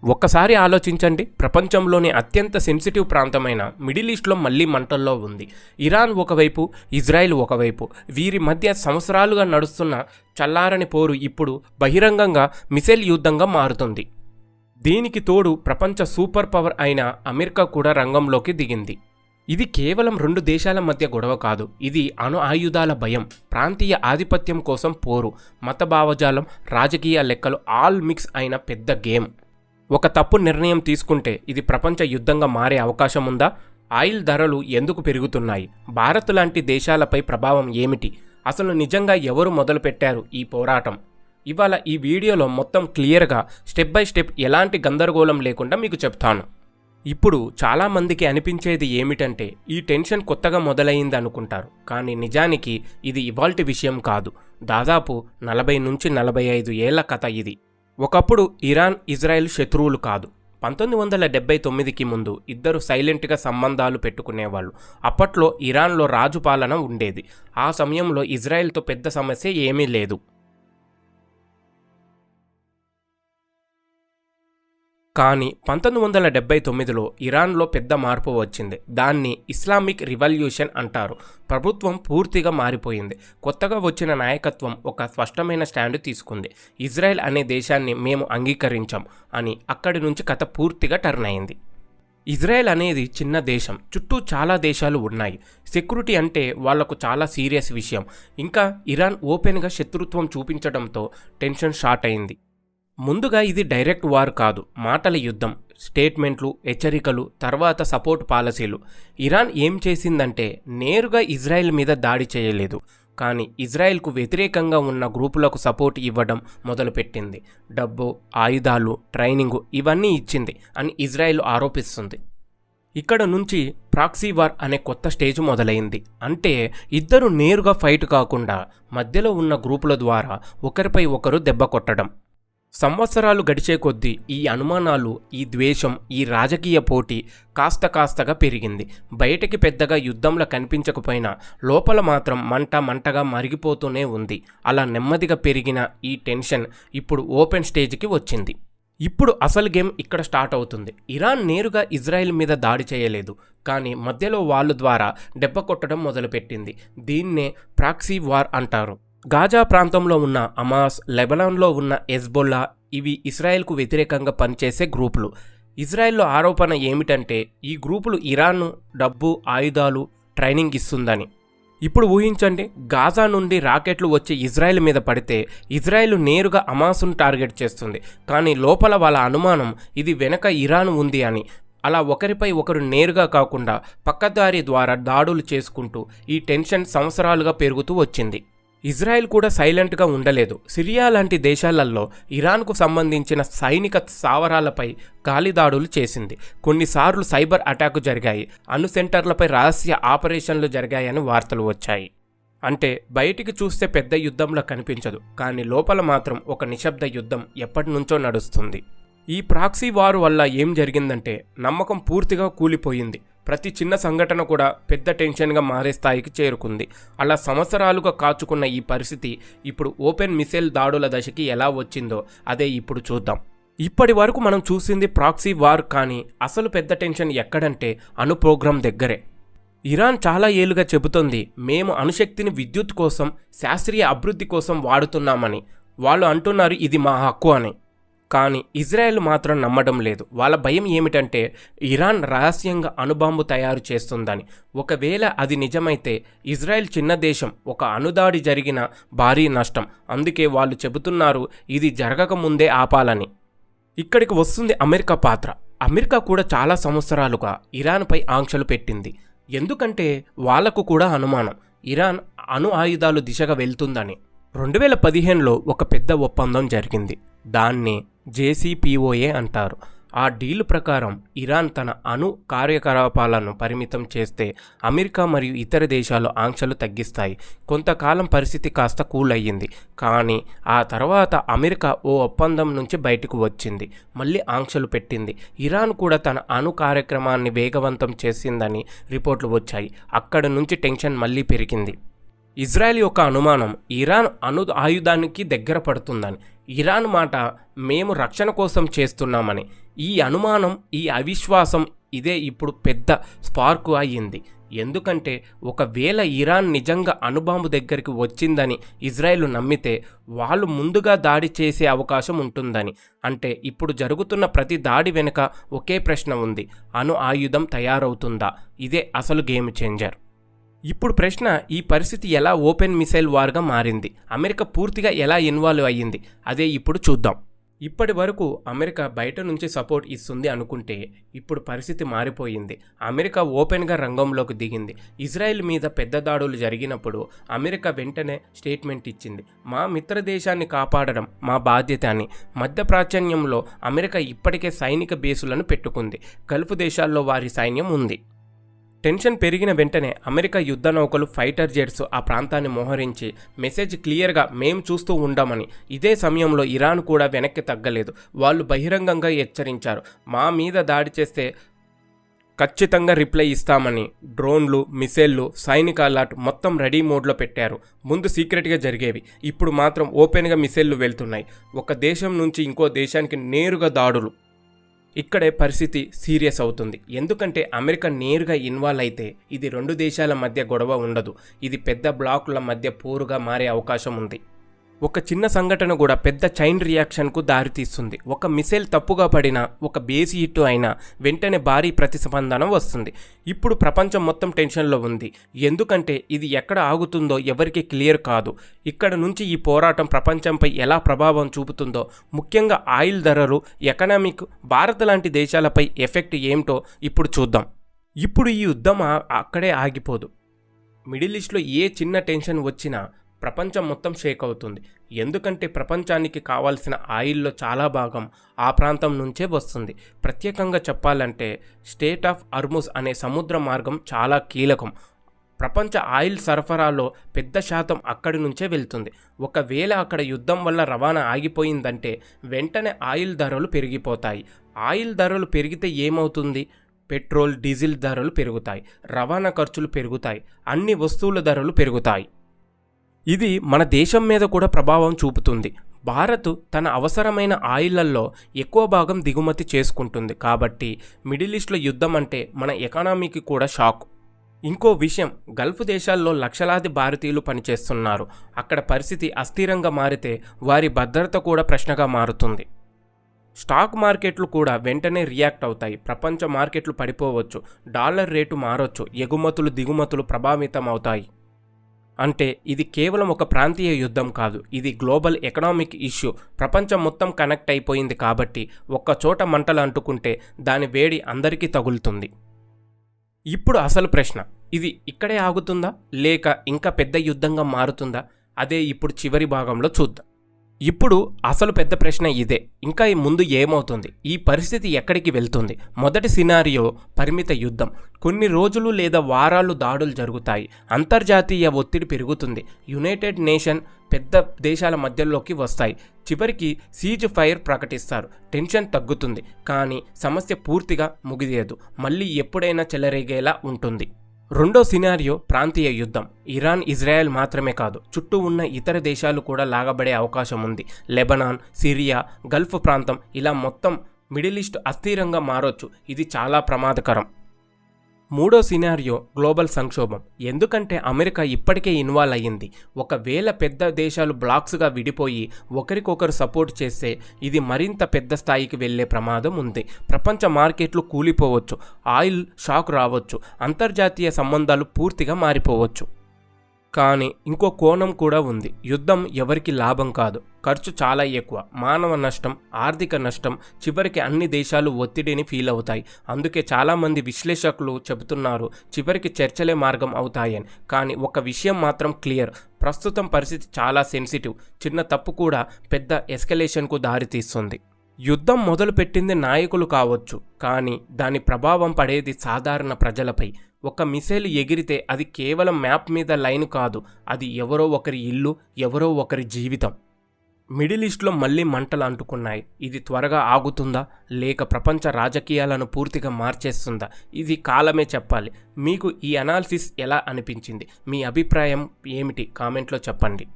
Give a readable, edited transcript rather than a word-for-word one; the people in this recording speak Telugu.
ఒక్కసారి ఆలోచించండి, ప్రపంచంలోని అత్యంత సెన్సిటివ్ ప్రాంతమైన మిడిల్ ఈస్ట్లో మళ్ళీ మంటల్లో ఉంది. ఇరాన్ ఒకవైపు, ఇజ్రాయెల్ ఒకవైపు. వీరి మధ్య సంవత్సరాలుగా నడుస్తున్న చల్లారని పోరు ఇప్పుడు బహిరంగంగా మిసైల్ యుద్ధంగా మారుతుంది. దీనికి తోడు ప్రపంచ సూపర్ పవర్ అయిన అమెరికా కూడా రంగంలోకి దిగింది. ఇది కేవలం రెండు దేశాల మధ్య గొడవ కాదు, ఇది అణు ఆయుధాల భయం, ప్రాంతీయ ఆధిపత్యం కోసం పోరు, మత భావజాలం, రాజకీయ లెక్కలు ఆల్ మిక్స్ అయిన పెద్ద గేమ్. ఒక తప్పు నిర్ణయం తీసుకుంటే ఇది ప్రపంచ యుద్ధంగా మారే అవకాశం ఉందా? ఆయిల్ ధరలు ఎందుకు పెరుగుతున్నాయి? భారత్ లాంటి దేశాలపై ప్రభావం ఏమిటి? అసలు నిజంగా ఎవరు మొదలుపెట్టారు ఈ పోరాటం? ఇవాళ ఈ వీడియోలో మొత్తం క్లియర్గా స్టెప్ బై స్టెప్ ఎలాంటి గందరగోళం లేకుండా మీకు చెప్తాను. ఇప్పుడు చాలామందికి అనిపించేది ఏమిటంటే ఈ టెన్షన్ కొత్తగా మొదలైంది అనుకుంటారు, కానీ నిజానికి ఇది ఇవాల్టి విషయం కాదు. దాదాపు 40 నుంచి 45 ఏళ్ల కథ ఇది. ఒకప్పుడు ఇరాన్, ఇజ్రాయెల్ శత్రువులు కాదు. 1979కి ముందు ఇద్దరు సైలెంట్గా సంబంధాలు పెట్టుకునేవాళ్ళు. అప్పట్లో ఇరాన్లో రాజు పాలన ఉండేది. ఆ సమయంలో ఇజ్రాయెల్తో పెద్ద సమస్య ఏమీ లేదు. కానీ 1979లో ఇరాన్లో పెద్ద మార్పు వచ్చింది. దాన్ని ఇస్లామిక్ రివల్యూషన్ అంటారు. ప్రభుత్వం పూర్తిగా మారిపోయింది. కొత్తగా వచ్చిన నాయకత్వం ఒక స్పష్టమైన స్టాండ్ తీసుకుంది. ఇజ్రాయెల్ అనే దేశాన్ని మేము అంగీకరించాం అని. అక్కడి నుంచి కథ పూర్తిగా టర్న్ అయింది. ఇజ్రాయెల్ అనేది చిన్న దేశం, చుట్టూ చాలా దేశాలు ఉన్నాయి. సెక్యూరిటీ అంటే వాళ్లకు చాలా సీరియస్ విషయం. ఇంకా ఇరాన్ ఓపెన్గా శత్రుత్వం చూపించడంతో టెన్షన్ స్టార్ట్ అయింది. ముందుగా ఇది డైరెక్ట్ వార్ కాదు, మాటల యుద్ధం, స్టేట్మెంట్లు, హెచ్చరికలు, తర్వాత సపోర్ట్ పాలసీలు. ఇరాన్ ఏం చేసిందంటే నేరుగా ఇజ్రాయెల్ మీద దాడి చేయలేదు, కానీ ఇజ్రాయెల్కు వ్యతిరేకంగా ఉన్న గ్రూపులకు సపోర్ట్ ఇవ్వడం మొదలుపెట్టింది. డబ్బు, ఆయుధాలు, ట్రైనింగు ఇవన్నీ ఇచ్చింది అని ఇజ్రాయెల్ ఆరోపిస్తుంది. ఇక్కడ నుంచి ప్రాక్సీ వార్ అనే కొత్త స్టేజ్ మొదలైంది. అంటే ఇద్దరు నేరుగా ఫైట్ కాకుండా మధ్యలో ఉన్న గ్రూపుల ద్వారా ఒకరిపై ఒకరు దెబ్బ కొట్టడం. సంవత్సరాలు గడిచే కొద్దీ ఈ అనుమానాలు, ఈ ద్వేషం, ఈ రాజకీయ పోటీ కాస్తగా పెరిగింది. బయటకి పెద్దగా యుద్ధంలా కనిపించకపోయినా లోపల మాత్రం మంటగా మరిగిపోతూనే ఉంది. అలా నెమ్మదిగా పెరిగిన ఈ టెన్షన్ ఇప్పుడు ఓపెన్ స్టేజ్కి వచ్చింది. ఇప్పుడు అసలు గేమ్ ఇక్కడ స్టార్ట్ అవుతుంది. ఇరాన్ నేరుగా ఇజ్రాయెల్ మీద దాడి చేయలేదు, కానీ మధ్యలో వాళ్ళ ద్వారా దెబ్బ కొట్టడం మొదలుపెట్టింది. దీన్నే ప్రాక్సీ వార్ అంటారు. గాజా ప్రాంతంలో ఉన్న హమాస్, లెబనాన్లో ఉన్న హెజ్బొల్లా ఇవి ఇజ్రాయెల్కు వ్యతిరేకంగా పనిచేసే గ్రూపులు. ఇజ్రాయెల్లో ఆరోపణ ఏమిటంటే ఈ గ్రూపులు ఇరాన్ను డబ్బు, ఆయుధాలు, ట్రైనింగ్ ఇస్తుందని. ఇప్పుడు ఊహించండి, గాజా నుండి రాకెట్లు వచ్చి ఇజ్రాయెల్ మీద పడితే ఇజ్రాయెల్ నేరుగా హమాస్ను టార్గెట్ చేస్తుంది, కానీ లోపల వాళ్ళ అనుమానం ఇది వెనక ఇరాన్ ఉంది అని. అలా ఒకరిపై ఒకరు నేరుగా కాకుండా పక్కదారి ద్వారా దాడులు చేసుకుంటూ ఈ టెన్షన్ సంవత్సరాలుగా పెరుగుతూ వచ్చింది. ఇజ్రాయెల్ కూడా సైలెంట్గా ఉండలేదు. సిరియా లాంటి దేశాలలో ఇరాన్కు సంబంధించిన సైనిక స్థావరాలపై గాలి దాడులు చేసింది. కొన్నిసార్లు సైబర్ అటాక్ జరిగాయి. అణు సెంటర్లపై రహస్య ఆపరేషన్లు జరిగాయని వార్తలు వచ్చాయి. అంటే బయటికి చూస్తే పెద్ద యుద్ధంలా కనిపించదు, కానీ లోపల మాత్రం ఒక నిశ్శబ్ద యుద్ధం ఎప్పటి నుంచో నడుస్తుంది. ఈ ప్రాక్సీ వార్ వల్ల ఏం జరిగిందంటే నమ్మకం పూర్తిగా కూలిపోయింది. ప్రతి చిన్న సంఘటన కూడా పెద్ద టెన్షన్గా మారే స్థాయికి చేరుకుంది. అలా సంవత్సరాలుగా కాచుకున్న ఈ పరిస్థితి ఇప్పుడు ఓపెన్ మిసైల్ దాడుల దశకి ఎలా వచ్చిందో అదే ఇప్పుడు చూద్దాం. ఇప్పటి వరకు మనం చూసింది ప్రాక్సీ వార్, కానీ అసలు పెద్ద టెన్షన్ ఎక్కడంటే అణు ప్రోగ్రాం దగ్గరే. ఇరాన్ చాలా ఏళ్లుగా చెబుతోంది మేము అణుశక్తిని విద్యుత్ కోసం, శాస్త్రీయ అభివృద్ధి కోసం వాడుతున్నామని. వాళ్ళు అంటున్నారు ఇది మా హక్కు అని. కానీ ఇజ్రాయెల్ మాత్రం నమ్మడం లేదు. వాళ్ళ భయం ఏమిటంటే ఇరాన్ రహస్యంగా అణుబాంబు తయారు చేస్తుందని. ఒకవేళ అది నిజమైతే ఇజ్రాయెల్ చిన్న దేశం, ఒక అణుదాడి జరిగిన భారీ నష్టం. అందుకే వాళ్ళు చెబుతున్నారు ఇది జరగకముందే ఆపాలని. ఇక్కడికి వస్తుంది అమెరికా పాత్ర. అమెరికా కూడా చాలా సంవత్సరాలుగా ఇరాన్పై ఆంక్షలు పెట్టింది. ఎందుకంటే వాళ్లకు కూడా అనుమానం ఇరాన్ అణు ఆయుధాలు దిశగా వెళ్తుందని. 2015లో ఒక పెద్ద ఒప్పందం జరిగింది. దాన్ని JCPOA అంటారు. ఆ డీల్ ప్రకారం ఇరాన్ తన అణు కార్యకలాపాలను పరిమితం చేస్తే అమెరికా మరియు ఇతర దేశాలు ఆంక్షలు తగ్గిస్తాయి. కొంతకాలం పరిస్థితి కాస్త కూల్ అయ్యింది, కానీ ఆ తర్వాత అమెరికా ఓ ఒప్పందం నుంచి బయటకు వచ్చింది, మళ్ళీ ఆంక్షలు పెట్టింది. ఇరాన్ కూడా తన అణు కార్యక్రమాన్ని వేగవంతం చేసిందని రిపోర్ట్లు వచ్చాయి. అక్కడి నుంచి టెన్షన్ మళ్ళీ పెరిగింది. ఇజ్రాయెల్ యొక్క అనుమానం ఇరాన్ అణు ఆయుధానికి దగ్గర పడుతుందని. ఇరాన్ మాట మేము రక్షణ కోసం చేస్తున్నామని. ఈ అనుమానం, ఈ అవిశ్వాసం ఇదే ఇప్పుడు పెద్ద స్పార్కు అయ్యింది. ఎందుకంటే ఒకవేళ ఇరాన్ నిజంగా అణుబాంబు దగ్గరికి వచ్చిందని ఇజ్రాయెల్ నమ్మితే వాళ్ళు ముందుగా దాడి చేసే అవకాశం ఉంటుందని. అంటే ఇప్పుడు జరుగుతున్న ప్రతి దాడి వెనుక ఒకే ప్రశ్న ఉంది: అణు ఆయుధం తయారవుతుందా? ఇదే అసలు గేమ్ చేంజర్. ఇప్పుడు ప్రశ్న, ఈ పరిస్థితి ఎలా ఓపెన్ మిసైల్ వార్గా మారింది? అమెరికా పూర్తిగా ఎలా ఇన్వాల్వ్ అయ్యింది? అదే ఇప్పుడు చూద్దాం. ఇప్పటి వరకు అమెరికా బయట నుంచి సపోర్ట్ ఇస్తుంది అనుకుంటే ఇప్పుడు పరిస్థితి మారిపోయింది. అమెరికా ఓపెన్గా రంగంలోకి దిగింది. ఇజ్రాయెల్ మీద పెద్ద దాడులు జరిగినప్పుడు అమెరికా వెంటనే స్టేట్మెంట్ ఇచ్చింది: మా మిత్ర దేశాన్ని కాపాడడం మా బాధ్యత అని. మధ్యప్రాచ్యంలో అమెరికా ఇప్పటికే సైనిక బేసులను పెట్టుకుంది. గల్ఫ్ దేశాల్లో వారి సైన్యం ఉంది. టెన్షన్ పెరిగిన వెంటనే అమెరికా యుద్ధ నౌకలు, ఫైటర్ జెట్స్ ఆ ప్రాంతాన్ని మోహరించి మెసేజ్ క్లియర్గా మేం చూస్తూ ఉండమని. ఇదే సమయంలో ఇరాన్ కూడా వెనక్కి తగ్గలేదు. వాళ్ళు బహిరంగంగా హెచ్చరించారు: మా మీద దాడి చేస్తే ఖచ్చితంగా రిప్లై ఇస్తామని. డ్రోన్లు, మిసైళ్లు, సైనిక అలర్ట్ మొత్తం రెడీ మోడ్లో పెట్టారు. ముందు సీక్రెట్గా జరిగేవి, ఇప్పుడు మాత్రం ఓపెన్గా మిసైళ్లు వెళ్తున్నాయి. ఒక దేశం నుంచి ఇంకో దేశానికి నేరుగా దాడులు. ఇక్కడే పరిస్థితి సీరియస్ అవుతుంది. ఎందుకంటే అమెరికా నేరుగా ఇన్వాల్వ్ అయితే ఇది రెండు దేశాల మధ్య గొడవ ఉండదు, ఇది పెద్ద బ్లాకుల మధ్య పోరుగా మారే అవకాశం ఉంది. ఒక చిన్న సంఘటన కూడా పెద్ద చైన్ రియాక్షన్కు దారితీస్తుంది. ఒక మిసైల్ తప్పుగా పడినా, ఒక బేస్ హిట్ అయినా వెంటనే భారీ ప్రతిస్పందన వస్తుంది. ఇప్పుడు ప్రపంచం మొత్తం టెన్షన్లో ఉంది. ఎందుకంటే ఇది ఎక్కడ ఆగుతుందో ఎవరికి క్లియర్ కాదు. ఇక్కడ నుంచి ఈ పోరాటం ప్రపంచంపై ఎలా ప్రభావం చూపుతుందో, ముఖ్యంగా ఆయిల్ ధరలు, ఎకనామిక్, భారత్ లాంటి దేశాలపై ఎఫెక్ట్ ఏమిటో ఇప్పుడు చూద్దాం. ఇప్పుడు ఈ యుద్ధం అక్కడే ఆగిపోదు. మిడిల్ ఈస్ట్లో ఏ చిన్న టెన్షన్ వచ్చినా ప్రపంచం మొత్తం షేక్ అవుతుంది. ఎందుకంటే ప్రపంచానికి కావాల్సిన ఆయిల్లో చాలా భాగం ఆ ప్రాంతం నుంచే వస్తుంది. ప్రత్యేకంగా చెప్పాలంటే స్టేట్ ఆఫ్ హర్ముజ్ అనే సముద్ర మార్గం చాలా కీలకం. ప్రపంచ ఆయిల్ సరఫరాలో పెద్ద శాతం అక్కడి నుంచే వెళ్తుంది. ఒకవేళ అక్కడ యుద్ధం వల్ల రవాణా ఆగిపోయిందంటే వెంటనే ఆయిల్ ధరలు పెరిగిపోతాయి. ఆయిల్ ధరలు పెరిగితే ఏమవుతుంది? పెట్రోల్, డీజిల్ ధరలు పెరుగుతాయి, రవాణా ఖర్చులు పెరుగుతాయి, అన్ని వస్తువుల ధరలు పెరుగుతాయి. ఇది మన దేశం మీద కూడా ప్రభావం చూపుతుంది. భారత్ తన అవసరమైన ఆయిళ్లలో ఎక్కువ భాగం దిగుమతి చేసుకుంటుంది. కాబట్టి మిడిల్ ఈస్ట్లో యుద్ధం అంటే మన ఎకానమీకి కూడా షాక్. ఇంకో విషయం, గల్ఫ్ దేశాల్లో లక్షలాది భారతీయులు పనిచేస్తున్నారు. అక్కడ పరిస్థితి అస్థిరంగా మారితే వారి భద్రత కూడా ప్రశ్నగా మారుతుంది. స్టాక్ మార్కెట్లు కూడా వెంటనే రియాక్ట్ అవుతాయి. ప్రపంచ మార్కెట్లు పడిపోవచ్చు, డాలర్ రేటు మారొచ్చు, ఎగుమతులు దిగుమతులు ప్రభావితం అవుతాయి. అంటే ఇది కేవలం ఒక ప్రాంతీయ యుద్ధం కాదు, ఇది గ్లోబల్ ఎకనామిక్ ఇష్యూ. ప్రపంచం మొత్తం కనెక్ట్ అయిపోయింది కాబట్టి ఒక్క చోట మంటలు అంటుకుంటే దాని వేడి అందరికీ తగులుతుంది. ఇప్పుడు అసలు ప్రశ్న, ఇది ఇక్కడే ఆగుతుందా లేక ఇంకా పెద్ద యుద్ధంగా మారుతుందా? అదే ఇప్పుడు చివరి భాగంలో చూద్దాం. ఇప్పుడు అసలు పెద్ద ప్రశ్న ఇదే, ఇంకా ఈ ముందు ఏమవుతుంది? ఈ పరిస్థితి ఎక్కడికి వెళ్తుంది? మొదటి సినారియో పరిమిత యుద్ధం. కొన్ని రోజులు లేదా వారాలు దాడులు జరుగుతాయి. అంతర్జాతీయ ఒత్తిడి పెరుగుతుంది. యునైటెడ్ నేషన్ పెద్ద దేశాల మధ్యలోకి వస్తాయి. చివరికి సీజ్ ఫైర్ ప్రకటిస్తారు. టెన్షన్ తగ్గుతుంది, కానీ సమస్య పూర్తిగా ముగిదేదు. మళ్ళీ ఎప్పుడైనా చెలరేగేలా ఉంటుంది. రెండో సినారియో ప్రాంతీయ యుద్ధం. ఇరాన్, ఇజ్రాయెల్ మాత్రమే కాదు, చుట్టూ ఉన్న ఇతర దేశాలు కూడా లాగబడే అవకాశం ఉంది. లెబనాన్, సిరియా, గల్ఫ్ ప్రాంతం, ఇలా మొత్తం మిడిల్ ఈస్ట్ అస్థిరంగా మారొచ్చు. ఇది చాలా ప్రమాదకరం. మూడో సినారియో గ్లోబల్ సంక్షోభం. ఎందుకంటే అమెరికా ఇప్పటికే ఇన్వాల్వ్ అయ్యింది. ఒకవేళ పెద్ద దేశాలు బ్లాక్స్గా విడిపోయి ఒకరికొకరు సపోర్ట్ చేస్తే ఇది మరింత పెద్ద స్థాయికి వెళ్లే ప్రమాదం ఉంది. ప్రపంచ మార్కెట్లు కూలిపోవచ్చు, ఆయిల్ షాక్ రావచ్చు, అంతర్జాతీయ సంబంధాలు పూర్తిగా మారిపోవచ్చు. కానీ ఇంకో కోణం కూడా ఉంది. యుద్ధం ఎవరికి లాభం కాదు, ఖర్చు చాలా ఎక్కువ, మానవ నష్టం, ఆర్థిక నష్టం, చివరికి అన్ని దేశాలు ఒత్తిడిని ఫీల్ అవుతాయి. అందుకే చాలామంది విశ్లేషకులు చెబుతున్నారు చివరికి చర్చలే మార్గం అవుతాయని. కానీ ఒక విషయం మాత్రం క్లియర్, ప్రస్తుతం పరిస్థితి చాలా సెన్సిటివ్. చిన్న తప్పు కూడా పెద్ద ఎస్కలేషన్కు దారితీస్తుంది. యుద్ధం మొదలుపెట్టింది నాయకులు కావచ్చు, కానీ దాని ప్రభావం పడేది సాధారణ ప్రజలపై. ఒక మిసైల్ ఎగిరితే అది కేవలం మ్యాప్ మీద లైన్ కాదు, అది ఎవరో ఒకరి ఇల్లు, ఎవరో ఒకరి జీవితం. మిడిల్ ఈస్ట్లో మళ్ళీ మంటలు అంటుకున్నాయి. ఇది త్వరగా ఆగుతుందా లేక ప్రపంచ రాజకీయాలను పూర్తిగా మార్చేస్తుందా? ఇది కాలమే చెప్పాలి. మీకు ఈ అనాలిసిస్ ఎలా అనిపించింది? మీ అభిప్రాయం ఏమిటి? కామెంట్లో చెప్పండి.